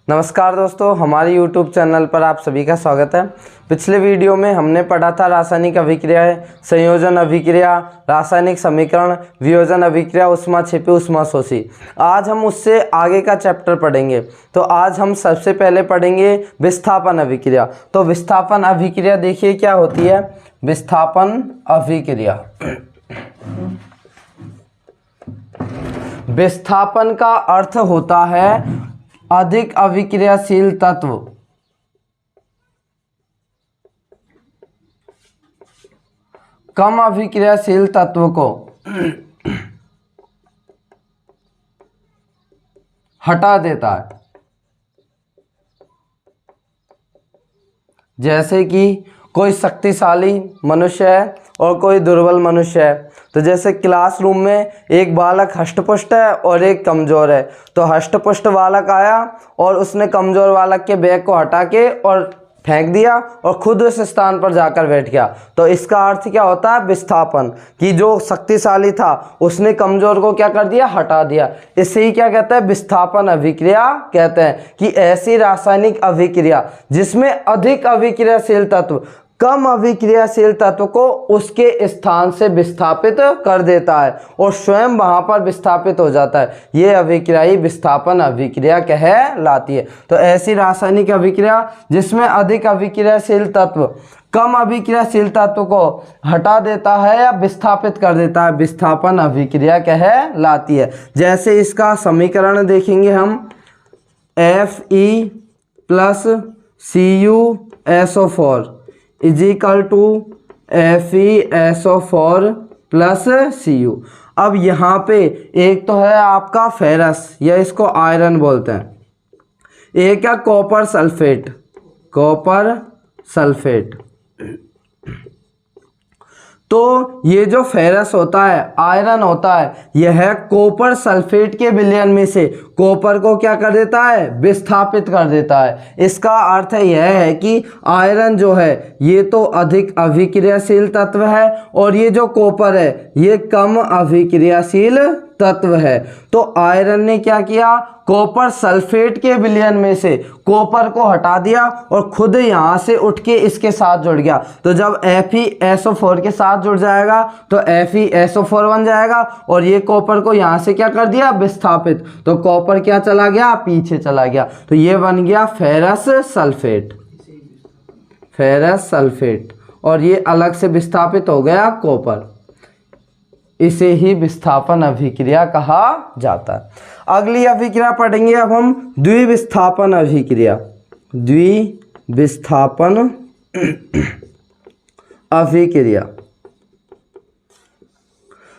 नमस्कार दोस्तों, हमारे YouTube चैनल पर आप सभी का स्वागत है। पिछले वीडियो में हमने पढ़ा था रासायनिक अभिक्रियाएं, संयोजन अभिक्रिया, रासायनिक समीकरण, वियोजन अभिक्रिया, ऊष्मा छिपी, ऊष्मा शोषी। आज हम उससे आगे का चैप्टर पढ़ेंगे। तो आज हम सबसे पहले पढ़ेंगे विस्थापन अभिक्रिया। तो विस्थापन अभिक्रिया देखिए क्या होती है। विस्थापन अभिक्रिया, विस्थापन का अर्थ होता है अधिक अभिक्रियाशील तत्व कम अभिक्रियाशील तत्व को हटा देता है। जैसे कि कोई शक्तिशाली मनुष्य है और कोई दुर्बल मनुष्य है। तो जैसे क्लासरूम में एक बालक हष्टपुष्ट है और एक कमज़ोर है, तो हष्टपुष्ट बालक आया और उसने कमज़ोर बालक के बैग को हटा के और फेंक दिया और खुद उस स्थान पर जाकर बैठ गया। तो इसका अर्थ क्या होता है, विस्थापन, कि जो शक्तिशाली था उसने कमज़ोर को क्या कर दिया, हटा दिया। इसे ही क्या कहते हैं, विस्थापन अभिक्रिया कहते हैं। कि ऐसी रासायनिक अभिक्रिया जिसमें अधिक अभिक्रियाशील तत्व कम अभिक्रियाशील तत्व को उसके स्थान से विस्थापित कर देता है और स्वयं वहां पर विस्थापित हो जाता है। ये अभिक्रिया ही विस्थापन अभिक्रिया कहलाती है। तो ऐसी रासायनिक अभिक्रिया जिसमें अधिक अभिक्रियाशील तत्व कम अभिक्रियाशील तत्व को हटा देता है या विस्थापित कर देता है, विस्थापन अभिक्रिया कहलाती है। जैसे इसका समीकरण देखेंगे हम, Fe plus CuSO4 is equal to FeSO4 plus Cu। अब यहाँ पे एक तो है आपका फेरस या इसको आयरन बोलते हैं, एक है कॉपर सल्फेट, कॉपर सल्फेट। तो ये जो फेरस होता है, आयरन होता है, यह कॉपर सल्फेट के विलयन में से कॉपर को क्या कर देता है, विस्थापित कर देता है। इसका अर्थ यह है कि आयरन जो है ये तो अधिक अभिक्रियाशील तत्व है और ये जो कॉपर है ये कम अभिक्रियाशील तत्व है। तो आयरन ने क्या किया, कॉपर सल्फेट के विलयन में से कॉपर को हटा दिया और खुद यहाँ से उठ के इसके साथ जुड़ गया। तो जब FeSO4 के साथ जुड़ जाएगा तो FeSO4 बन जाएगा और ये कॉपर को यहाँ से क्या कर दिया, विस्थापित। तो कॉपर क्या चला गया, पीछे चला गया। तो ये बन गया फेरस सल्फेट, फेरस सल्फेट, और ये अलग से विस्थापित हो गया कॉपर। इसे ही विस्थापन अभिक्रिया कहा जाता है। अगली अभिक्रिया पढ़ेंगे अब हम, द्विविस्थापन अभिक्रिया, द्विविस्थापन अभिक्रिया।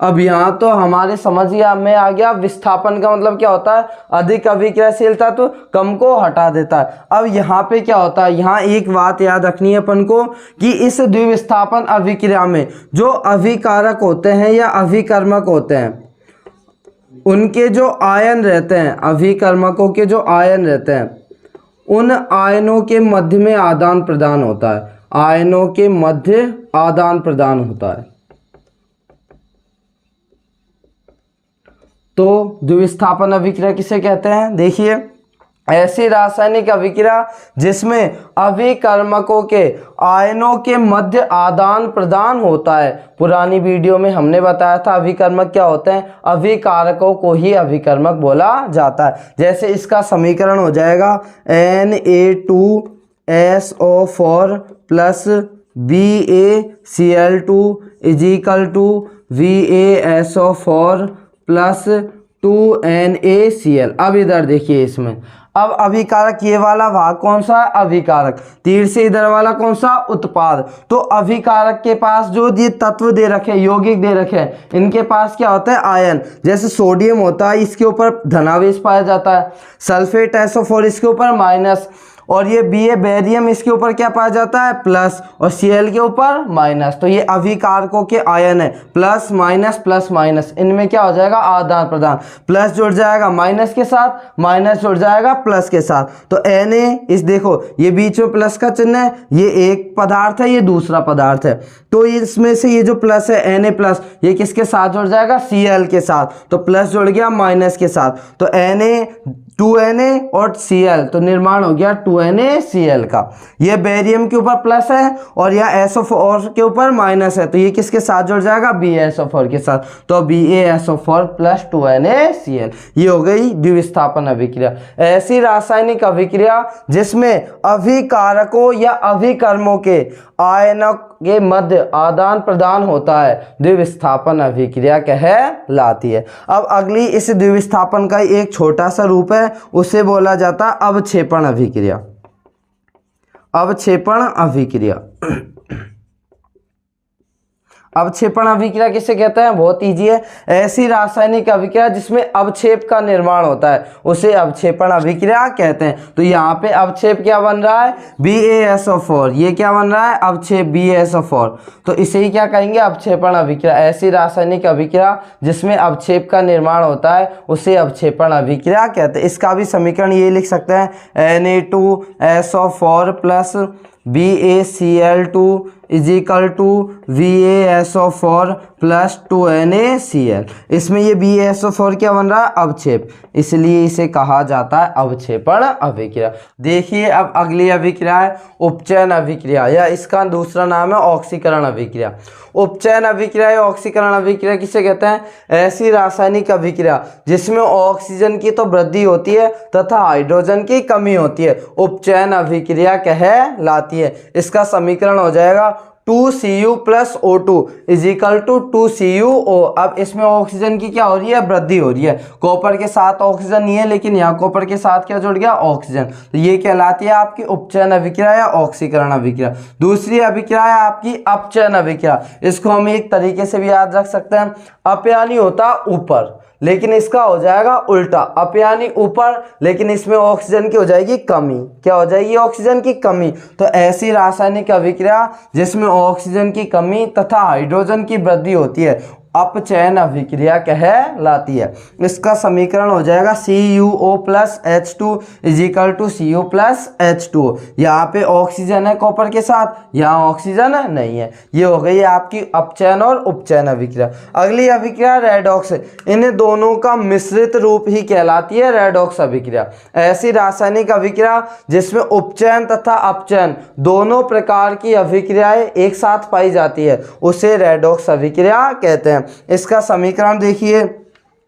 अब यहाँ तो हमारे समझ में आ गया विस्थापन का मतलब क्या होता है, अधिक अभिक्रियाशील तत्व कम को हटा देता है। अब यहाँ पे क्या होता है, यहाँ एक बात याद रखनी है अपन को कि इस द्विविस्थापन अभिक्रिया में जो अभिकारक होते हैं या अभिकर्मक होते हैं, उनके जो आयन रहते हैं, अभिकर्मकों के जो आयन रहते हैं, उन आयनों के मध्य में आदान प्रदान होता है, आयनों के मध्य आदान प्रदान होता है। तो द्विविस्थापन अभिक्रिया किसे कहते हैं, देखिए, ऐसी रासायनिक अभिक्रिया जिसमें अभिकर्मकों के आयनों के मध्य आदान प्रदान होता है। पुरानी वीडियो में हमने बताया था अभिकर्मक क्या होते हैं, अभिकारकों को ही अभिकर्मक बोला जाता है। जैसे इसका समीकरण हो जाएगा Na2SO4 plus BaCl2 is equal to VaSO4 plus 2NaCl। अब इधर देखिए, इसमें अब अभिकारक ये वाला भाग कौन सा है, अभिकारक, तीर से इधर वाला कौन सा, उत्पाद। तो अभिकारक के पास जो ये तत्व दे रखे, यौगिक दे रखे हैं, इनके पास क्या होता है, आयन। जैसे सोडियम होता है, इसके ऊपर धनावेश पाया जाता है, सल्फेट SO4 इसके ऊपर माइनस, और ये बेरियम इसके ऊपर क्या पाया जाता है, प्लस, और Cl के ऊपर माइनस। तो ये अभिकारकों के आयन है, प्लस माइनस, इनमें क्या हो जाएगा, आदान प्रदान, प्लस जुड़ जाएगा माइनस के साथ, माइनस जुड़ जाएगा प्लस के साथ। तो Na, इस देखो ये बीच में प्लस का चिन्ह है, ये एक पदार्थ है, ये दूसरा पदार्थ है। तो इसमें से ये जो प्लस है Na प्लस, ये किसके साथ जुड़ जाएगा, Cl के साथ। तो प्लस जुड़ गया माइनस के साथ। तो Na 2Na और Cl, तो निर्माण हो गया 2NaCl का। ये बेरियम के ऊपर प्लस है और यहाँ SO4 के ऊपर माइनस है, तो ये किसके साथ जुड़ जाएगा, BaSO4 के साथ, तो BaSO4 प्लस 2NaCl। ये हो गई द्विविस्थापन अभिक्रिया। ऐसी रासायनिक अभिक्रिया जिसमें अभिकारकों या अभिकर्मों के आयनों के मध्य आदान प्रदान होता है, द्विविस्थापन अभिक्रिया कहलाती है। अब अगली इस द्विविस्थापन का एक छोटा सा रूप है, उसे बोला जाता है अवक्षेपण अभिक्रिया। अवक्षेपण अभिक्रिया। अवक्षेपण अभिक्रिया किसे कहते हैं, बहुत इजी है। ऐसी रासायनिक अभिक्रिया जिसमें अवक्षेप का निर्माण होता है उसे अवक्षेपण अभिक्रिया कहते हैं। तो यहाँ पे अवक्षेप क्या बन रहा है, BaSO4, ये क्या बन रहा है, अवक्षेप BaSO4, तो इसे ही क्या कहेंगे, अवक्षेपण अभिक्रिया। ऐसी रासायनिक अभिक्रिया जिसमें अवक्षेप का निर्माण होता है उसे अवक्षेपण अभिक्रिया कहते हैं। इसका भी समीकरण ये लिख सकते हैं, Na2SO4 plus BaCl2 is equal to VaSO4 plus 2NaCl। इसमें ये BaSO4 क्या बन रहा है, अवक्षेप, इसलिए इसे कहा जाता है अवक्षेपण अभिक्रिया। देखिए अब अगली अभिक्रिया है उपचयन अभिक्रिया, या इसका दूसरा नाम है ऑक्सीकरण अभिक्रिया। उपचयन अभिक्रिया या ऑक्सीकरण अभिक्रिया किसे कहते हैं, ऐसी रासायनिक अभिक्रिया जिसमें ऑक्सीजन की तो वृद्धि होती है तथा हाइड्रोजन की कमी होती है, उपचयन अभिक्रिया कहलाती है। इसका समीकरण हो जाएगा 2Cu plus O2 is equal to 2CuO। अब इसमें ऑक्सीजन की क्या हो रही है, वृद्धि हो रही है। कॉपर के साथ ऑक्सीजन नहीं है, लेकिन यहाँ कॉपर के साथ क्या जुड़ गया, ऑक्सीजन, तो ये कहलाती है आपकी उपचयन अभिक्रिया या ऑक्सीकरण अभिक्रिया। दूसरी अभिक्रिया है आपकी अपचयन अभिक्रिया। इसको हम एक तरीके से भी याद रख सकते हैं, अप यानी होता ऊपर, लेकिन इसका हो जाएगा उल्टा, अप यानी ऊपर, लेकिन इसमें ऑक्सीजन की हो जाएगी कमी। क्या हो जाएगी, ऑक्सीजन की कमी। तो ऐसी रासायनिक अभिक्रिया जिसमें ऑक्सीजन की कमी तथा हाइड्रोजन की वृद्धि होती है अपचयन अभिक्रिया कहलाती है। इसका समीकरण हो जाएगा CuO plus H2 is equal to Cu plus H2। यहाँ पे ऑक्सीजन है कॉपर के साथ, यहाँ ऑक्सीजन नहीं है। ये हो गई आपकी अपचयन और उपचयन अभिक्रिया। अगली अभिक्रिया रेडॉक्स, इन्हें दोनों का मिश्रित रूप ही कहलाती है रेडॉक्स अभिक्रिया। ऐसी रासायनिक अभिक्रिया जिसमें उपचयन तथा अपचयन दोनों प्रकार की अभिक्रियाएं एक साथ पाई जाती है उसे रेडॉक्स अभिक्रिया कहते हैं। इसका समीकरण देखिए,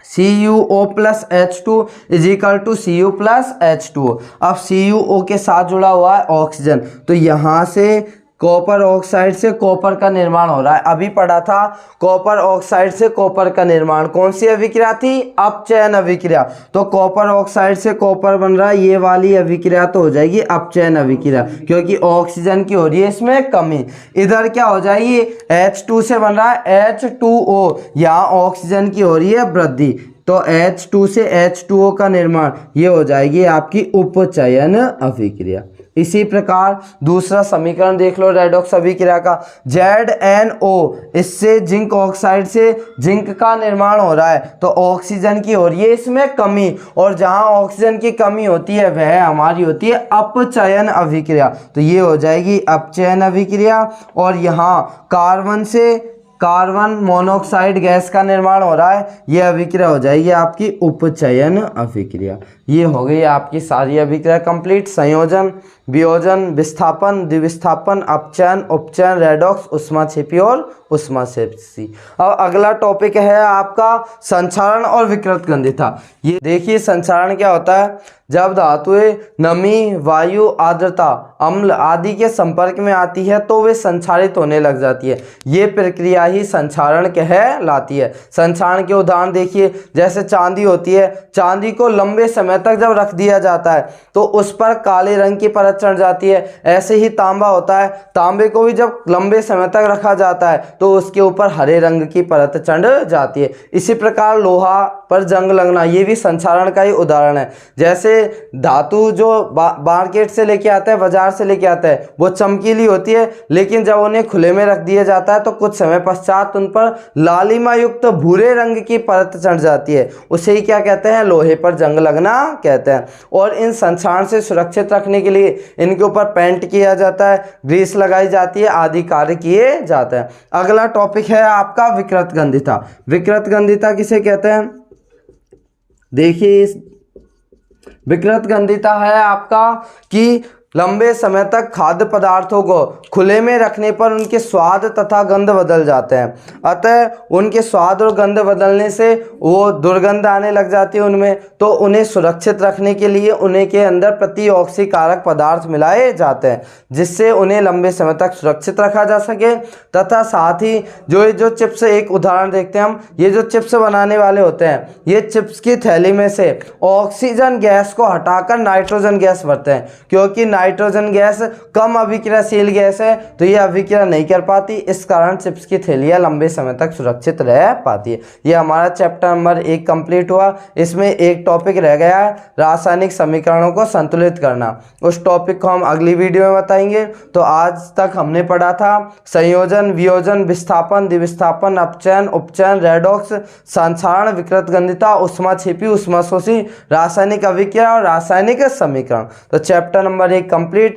CuO plus H2 is equal to Cu plus H2। अब CuO के साथ जुड़ा हुआ है ऑक्सीजन, तो यहाँ से कॉपर ऑक्साइड से कॉपर का निर्माण हो रहा है। अभी पढ़ा था कॉपर ऑक्साइड से कॉपर का निर्माण, कौन सी अभिक्रिया थी, अपचयन अभिक्रिया। तो कॉपर ऑक्साइड से कॉपर बन रहा है, ये वाली अभिक्रिया तो हो जाएगी अपचयन अभिक्रिया, क्योंकि ऑक्सीजन की हो रही है इसमें कमी। इधर क्या हो जाएगी, H2 से बन रहा है H2O, यहाँ ऑक्सीजन की हो रही है वृद्धि, तो H2 से H2O का निर्माण, ये हो जाएगी आपकी उपचयन अभिक्रिया। इसी प्रकार दूसरा समीकरण देख लो रेडॉक्स अभिक्रिया का, ZnO, इससे जिंक ऑक्साइड से जिंक का निर्माण हो रहा है, तो ऑक्सीजन की हो रही है इसमें कमी, और जहां ऑक्सीजन की कमी होती है वह हमारी होती है अपचयन अभिक्रिया, तो ये हो जाएगी अपचयन अभिक्रिया। और यहाँ कार्बन से कार्बन मोनोऑक्साइड गैस का निर्माण हो रहा है, यह अभिक्रिया हो जाएगी आपकी उपचयन अभिक्रिया। ये हो गई आपकी सारी अभिक्रिया कंप्लीट, संयोजन, वियोजन, विस्थापन, द्विविस्थापन, अपचयन, उपचयन, रेडॉक्स, ऊष्माक्षेपी और ऊष्माक्षेपी। अब अगला टॉपिक है आपका संक्षारण और विकृत गंधिता। ये देखिए संक्षारण क्या होता है, जब धातुएं नमी, वायु, आर्द्रता, अम्ल आदि के संपर्क में आती है तो वे संक्षारित होने लग जाती है, ये प्रक्रिया ही संक्षारण कहलाती है। संक्षारण के उदाहरण देखिए, जैसे चांदी होती है, चांदी को लंबे समय तक जब रख दिया जाता है तो उस पर काले रंग की परत चढ़ जाती है। ऐसे ही तांबा होता है, तांबे को भी जब लंबे समय तक रखा जाता है तो उसके ऊपर हरे रंग की परत चढ़ जाती है। इसी प्रकार लोहा पर जंग लगना, ये भी संक्षारण का ही उदाहरण है। जैसे धातु जो मार्केट से लेके आता है, बाजार से लेके आता है, वो चमकीली होती है, लेकिन जब उन्हें खुले में रख दिया जाता है तो कुछ समय पश्चात उन पर लालिमा युक्त भूरे रंग की परत चढ़ जाती है, उसे ही क्या कहते हैं, लोहे पर जंग लगना कहते हैं। और इन संक्षारण से सुरक्षित रखने के लिए इनके ऊपर पेंट किया जाता है, ग्रीस लगाई जाती है, आदि कार्य किए जाते हैं। अगला टॉपिक है आपका विकृत गंधिता। विकृत गंधिता किसे कहते हैं, देखिए विकृत गंधिता है आपका कि लंबे समय तक खाद्य पदार्थों को खुले में रखने पर उनके स्वाद तथा गंध बदल जाते हैं। अतः उनके स्वाद और गंध बदलने से वो दुर्गंध आने लग जाती है उनमें, तो उन्हें सुरक्षित रखने के लिए उन्हें के अंदर प्रतिऑक्सीकारक पदार्थ मिलाए जाते हैं, जिससे उन्हें लंबे समय तक सुरक्षित रखा जा सके। तथा साथ ही जो चिप्स, एक उदाहरण देखते हैं हम, ये जो चिप्स बनाने वाले होते हैं, ये चिप्स की थैली में से ऑक्सीजन गैस को हटाकर नाइट्रोजन गैस भरते हैं, क्योंकि नाइट्रोजन गैस कम अभिक्रियाशील गैस है, तो ये अभिक्रिया नहीं कर पाती, इस कारण चिप्स की थैलियाँ लंबे समय तक सुरक्षित रह पाती है। ये हमारा चैप्टर नंबर 1 कंप्लीट हुआ। इसमें एक टॉपिक रह गया है, रासायनिक समीकरणों को संतुलित करना। उस टॉपिक को हम अगली वीडियो में बताएंगे। तो आज तक हमने पढ़ा था संयोजन, वियोजन, विस्थापन, द्विविस्थापन, अपचयन, उपचयन, रेडॉक्स, संक्षारण, विकृत गंधिता, ऊष्माक्षेपी, ऊष्माशोषी, रासायनिक अभिक्रिया और रासायनिक समीकरण। तो चैप्टर नंबर 1 कंप्लीट।